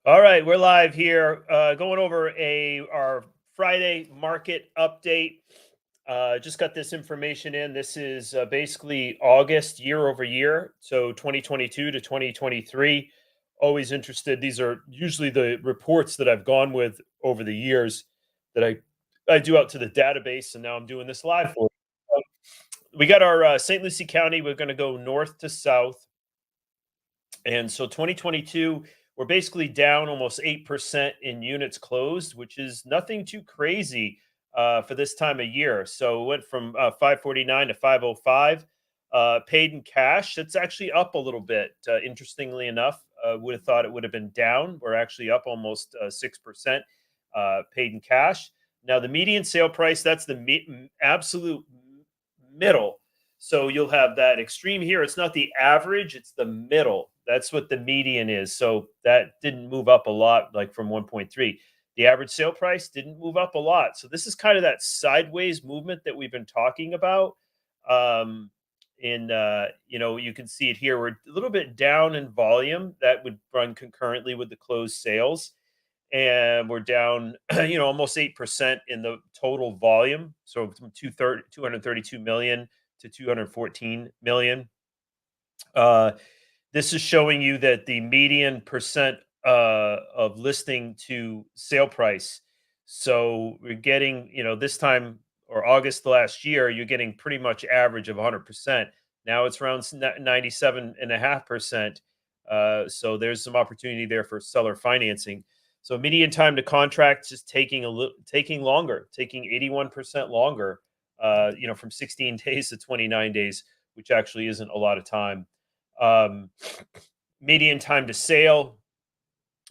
All right, we're live here, going over a our Friday market update. Just got this information in. This is basically August year over year, so 2022 to 2023. Always interested. These are usually the reports that I've gone with over the years that I do out to the database, and now I'm doing this live for you. We got our St. Lucie County. We're going to go north to south. And so 2022, we're basically down almost 8% in units closed, which is nothing too crazy for this time of year. So it went from 549 to 505. Paid in cash, that's actually up a little bit. Interestingly enough, would have thought it would have been down. We're actually up almost 6% paid in cash. Now, the median sale price, that's the absolute middle. So you'll have that extreme here. It's not the average, it's the middle. That's what the median is. So that didn't move up a lot, like from 1.3. The average sale price didn't move up a lot. So this is kind of that sideways movement that we've been talking about. You can see it here. We're a little bit down in volume. That would run concurrently with the closed sales, and we're down, almost 8% in the total volume. So from 232 million to 214 million. Uh, this is showing you that the median percent of listing to sale price. So we're getting, this time or August last year, you're getting pretty much average of 100%. Now it's around 97.5%. So there's some opportunity there for seller financing. So median time to contract is taking longer, taking 81% longer. From 16 days to 29 days, which actually isn't a lot of time. Um, Median time to sale,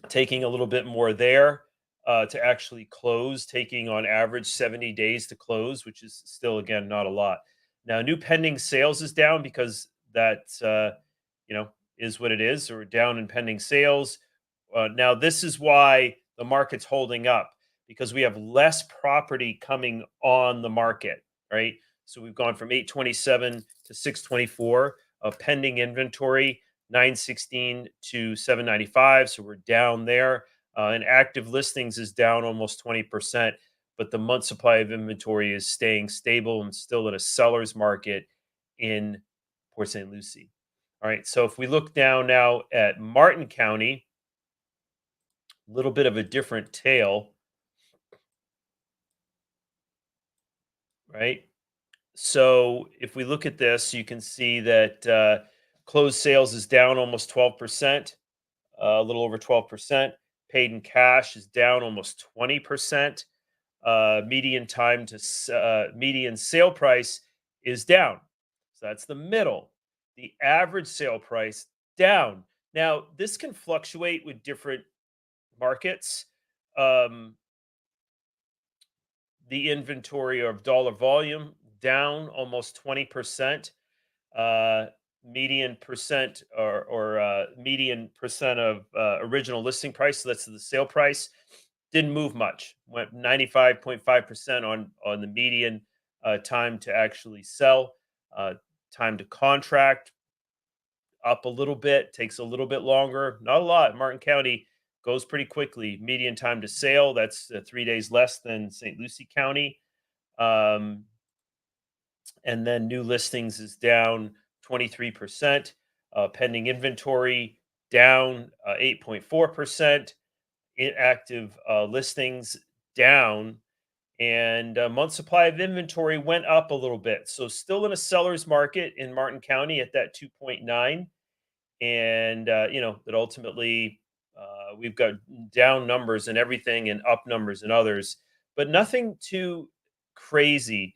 taking a little bit more there to actually close, taking on average 70 days to close, which is still, again, not a lot. Now, new pending sales is down because that, is what it is, or down in pending sales. Now, this is why the market's holding up because we have less property coming on the market, right? So we've gone from 827 to 624 of pending inventory, 916 to 795. So we're down there. And active listings is down almost 20%, but the month supply of inventory is staying stable and still in a seller's market in Port St. Lucie. All right. So if we look down now at Martin County, a little bit of a different tale, right? So if we look at this, you can see that closed sales is down almost 12%, a little over 12%. Paid in cash is down almost 20%. Median sale price is down. So that's the middle. The average sale price down. Now, this can fluctuate with different markets. Um, the inventory of dollar volume down almost 20%. Uh, Median percent or median percent of original listing price, so that's the sale price, didn't move much. Went 95.5% on the median time to actually sell. Time to contract up a little bit, takes a little bit longer, not a lot. Martin County goes pretty quickly. Median time to sale, that's 3 days less than St. Lucie County. Um, and then new listings is down 23%. Pending inventory down 8.4%. Inactive listings down, and month supply of inventory went up a little bit. So still in a seller's market in Martin County at that 2.9, and that ultimately we've got down numbers and everything and up numbers and others, but nothing too crazy.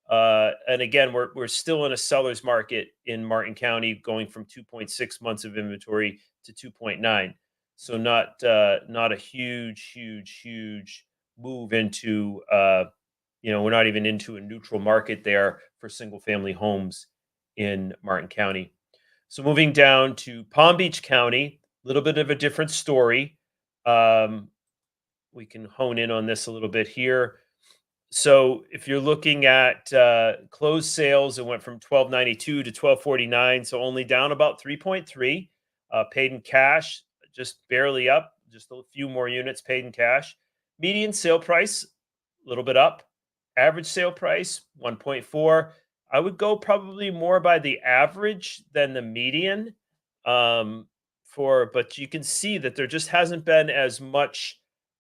And again, we're still in a seller's market in Martin County, going from 2.6 months of inventory to 2.9. So not a huge move into we're not even into a neutral market there for single family homes in Martin County. So moving down to Palm Beach County, a little bit of a different story. Um, we can hone in on this a little bit here. So if you're looking at closed sales, it went from 1292 to 1249, so only down about 3.3. Paid in cash, just barely up, just a few more units paid in cash. Median sale price, a little bit up. Average sale price, 1.4. I would go probably more by the average than the median. Um, but you can see that there just hasn't been as much.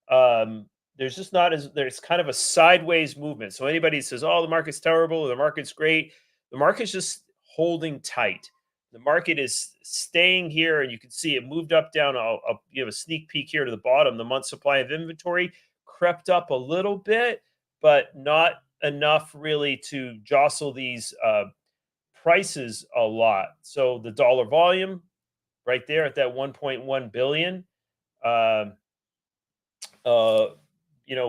There's just not as there's kind of a sideways movement. So anybody says, "Oh, the market's terrible," or "The market's great," the market's just holding tight. The market is staying here, and you can see it moved up, down. I'll give a sneak peek here to the bottom. The month supply of inventory crept up a little bit, but not enough really to jostle these prices a lot. So the dollar volume right there at that 1.1 billion. Um, uh,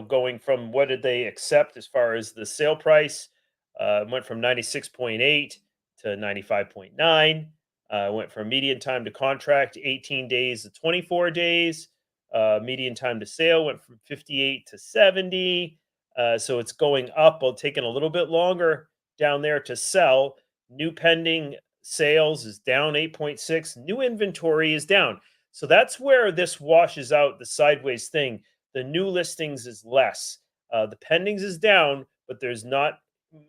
going from what did they accept as far as the sale price? Went from 96.8 to 95.9. Went from median time to contract 18 days to 24 days. Median time to sale went from 58 to 70. So it's going up, taking a little bit longer down there to sell. New pending sales is down 8.6. New inventory is down. So that's where this washes out the sideways thing. The new listings is less. The pendings is down, but there's not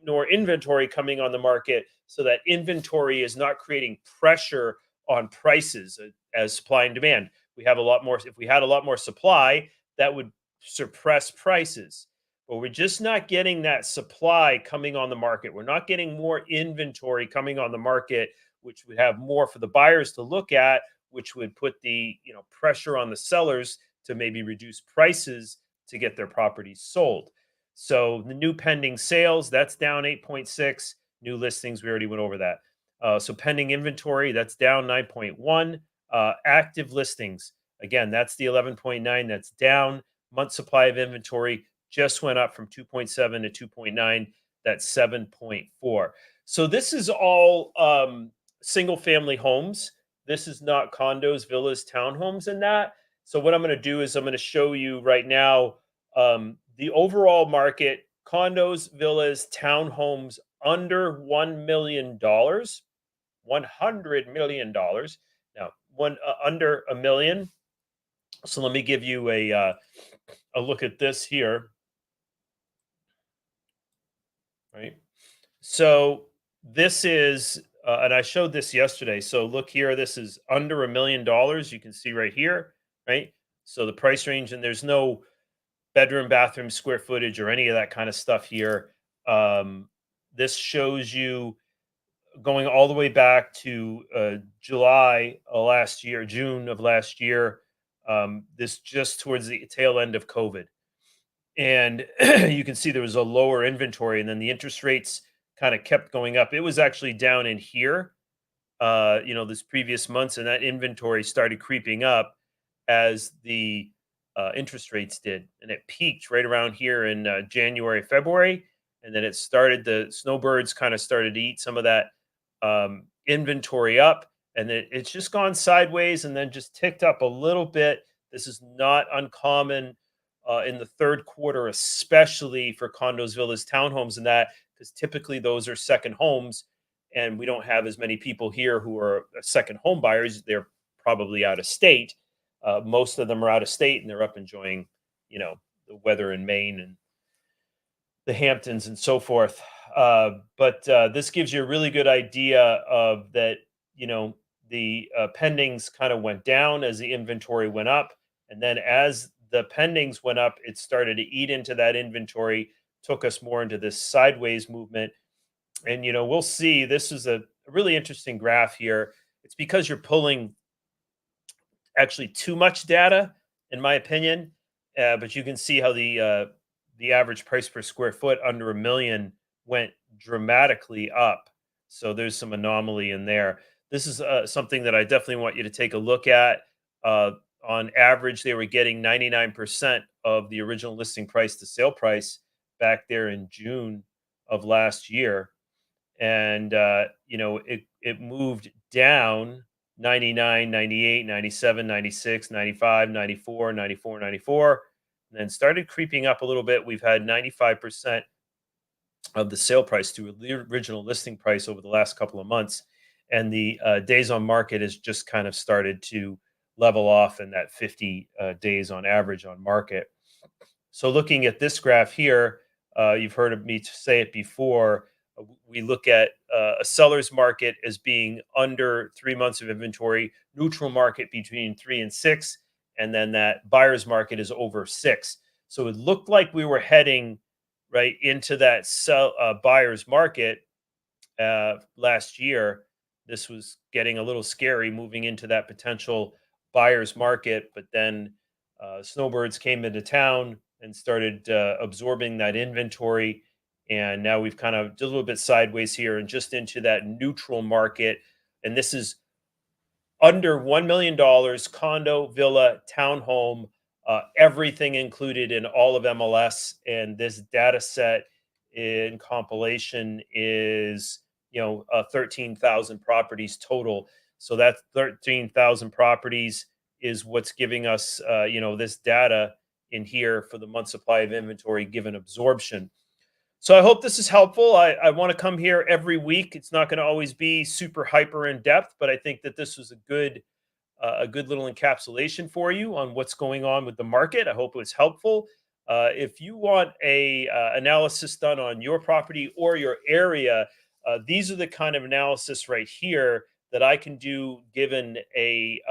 nor inventory coming on the market, so that inventory is not creating pressure on prices as supply and demand. We have a lot more. If we had a lot more supply, that would suppress prices. But we're just not getting that supply coming on the market. We're not getting more inventory coming on the market, which would have more for the buyers to look at, which would put the pressure on the sellers to maybe reduce prices to get their properties sold. So the new pending sales, that's down 8.6. New listings, we already went over that. So pending inventory, that's down 9.1. Active listings, again, that's the 11.9. That's down. Month supply of inventory just went up from 2.7 to 2.9. That's 7.4. So this is all single family homes. This is not condos, villas, townhomes, and that. So what I'm going to do is I'm going to show you right now the overall market: condos, villas, townhomes under $1 million, $100 million. Now, one under a million. So let me give you a look at this here, right? So this is, and I showed this yesterday. So look here, this is under $1 million. You can see right here, right? So the price range, and there's no bedroom, bathroom, square footage, or any of that kind of stuff here. This shows you going all the way back to July of last year, June of last year. This just towards the tail end of COVID. And you can see there was a lower inventory, and then the interest rates kind of kept going up. It was actually down in here, this previous months, and that inventory started creeping up as the interest rates did, and it peaked right around here in January, February, and then it started. The snowbirds kind of started to eat some of that inventory up, and it's just gone sideways, and then just ticked up a little bit. This is not uncommon in the third quarter, especially for condos, villas, townhomes, and that, because typically those are second homes, and we don't have as many people here who are second home buyers. They're probably out of state. Most of them are out of state, and they're up enjoying, the weather in Maine and the Hamptons and so forth. But this gives you a really good idea of that. The pendings kind of went down as the inventory went up, and then as the pendings went up, it started to eat into that inventory, took us more into this sideways movement. And we'll see. This is a really interesting graph here. It's because you're pulling actually too much data, in my opinion. But you can see how the average price per square foot under a million went dramatically up. So there's some anomaly in there. This is something that I definitely want you to take a look at. Uh, on average, they were getting 99% of the original listing price to sale price back there in June of last year. And it moved down 99, 98, 97, 96, 95, 94, 94, 94, and then started creeping up a little bit. We've had 95% of the sale price to the original listing price over the last couple of months, and the days on market has just kind of started to level off in that 50 days on average on market. So looking at this graph here, you've heard of me say it before. We look at a seller's market as being under 3 months of inventory, neutral market between 3 and 6, and then that buyer's market is over 6. So it looked like we were heading right into that buyer's market last year. This was getting a little scary moving into that potential buyer's market, but then snowbirds came into town and started absorbing that inventory. And now we've kind of just a little bit sideways here and just into that neutral market. And this is under $1 million, condo, villa, townhome, everything included in all of MLS. And this data set in compilation is, 13,000 properties total. So that 13,000 properties is what's giving us, this data in here for the month supply of inventory given absorption. So I hope this is helpful. I want to come here every week. It's not going to always be super hyper in depth, but I think that this was a good little encapsulation for you on what's going on with the market. I hope it was helpful. If you want a analysis done on your property or your area, these are the kind of analysis right here that I can do given a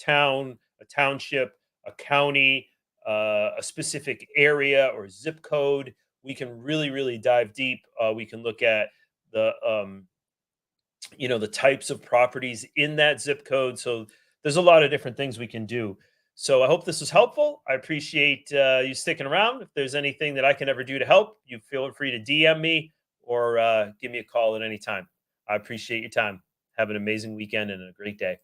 town, a township, a county, a specific area or zip code. We can really, really dive deep. We can look at the the types of properties in that zip code. So there's a lot of different things we can do. So I hope this was helpful. I appreciate you sticking around. If there's anything that I can ever do to help, you feel free to DM me or give me a call at any time. I appreciate your time. Have an amazing weekend and a great day.